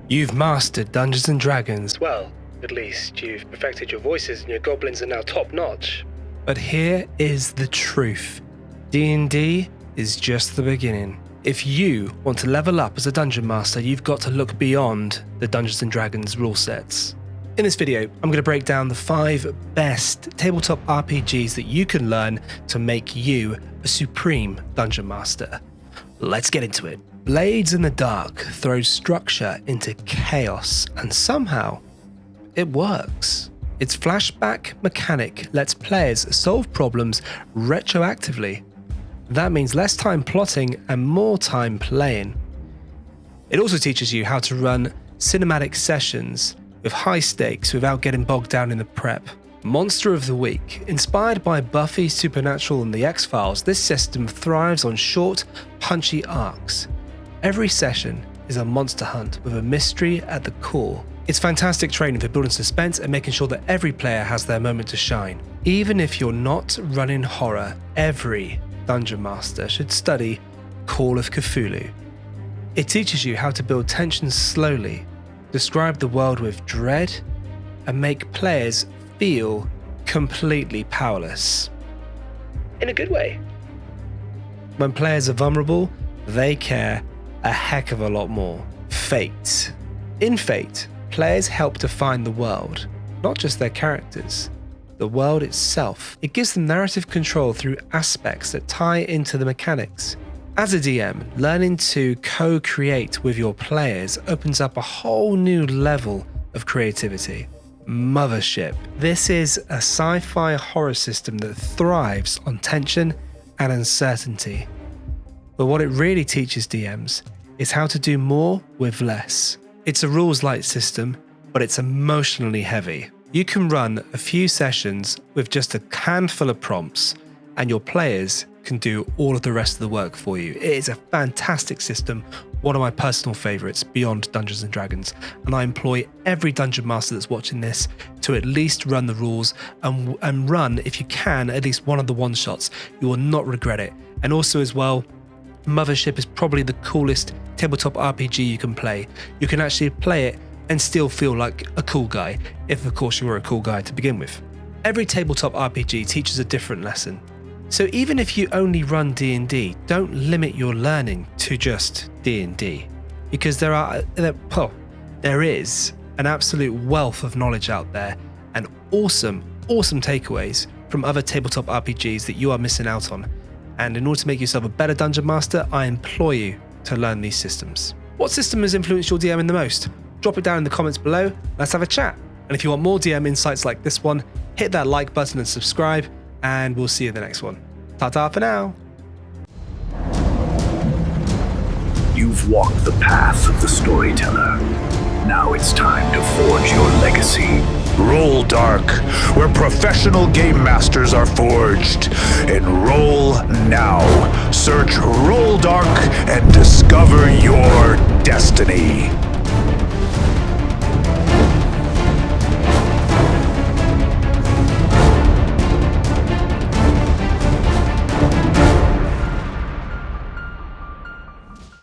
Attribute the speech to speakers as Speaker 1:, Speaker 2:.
Speaker 1: You've mastered Dungeons & Dragons. Well, at least you've perfected your voices and your goblins are now top-notch. But here is the truth. D&D is just the beginning. If you want to level up as a Dungeon Master, you've got to look beyond the Dungeons & Dragons rule sets. In this video, I'm going to break down the 5 best tabletop RPGs that you can learn to make you a supreme Dungeon Master. Let's get into it. Blades in the Dark throws structure into chaos, and somehow it works. Its flashback mechanic lets players solve problems retroactively. That means less time plotting and more time playing. It also teaches you how to run cinematic sessions with high stakes without getting bogged down in the prep. Monster of the Week. Inspired by Buffy, Supernatural, and The X-Files, this system thrives on short, punchy arcs. Every session is a monster hunt with a mystery at the core. It's fantastic training for building suspense and making sure that every player has their moment to shine. Even if you're not running horror, every Dungeon Master should study Call of Cthulhu. It teaches you how to build tension slowly, describe the world with dread, and make players feel completely powerless. In a good way. When players are vulnerable, they care a heck of a lot more. Fate. In Fate, players help define the world, not just their characters, the world itself. It gives them narrative control through aspects that tie into the mechanics. As a DM, learning to co-create with your players opens up a whole new level of creativity. Mothership. This is a sci-fi horror system that thrives on tension and uncertainty. But what it really teaches DMs is how to do more with less. It's a rules-light system, but it's emotionally heavy. You can run a few sessions with just a handful of prompts, and your players can do all of the rest of the work for you. It is a fantastic system, one of my personal favorites beyond Dungeons & Dragons, and I implore every Dungeon Master that's watching this to at least run the rules and run, if you can, at least one of the one-shots. You will not regret it. And also as well, Mothership is probably the coolest tabletop RPG you can play. You can actually play it and still feel like a cool guy, if of course you were a cool guy to begin with. Every tabletop RPG teaches a different lesson. So even if you only run D&D, don't limit your learning to just D&D, because there is an absolute wealth of knowledge out there and awesome takeaways from other tabletop RPGs that you are missing out on. And in order to make yourself a better Dungeon Master, I implore you to learn these systems. What system has influenced your DMing the most? Drop it down in the comments below. Let's have a chat. And if you want more DM insights like this one, hit that like button and subscribe, and we'll see you in the next one. Ta-ta for now.
Speaker 2: You've walked the path of the storyteller. Now it's time to forge your legacy.
Speaker 3: Roll Dark, where professional game masters are forged. Enroll now. Search Roll Dark and discover your destiny.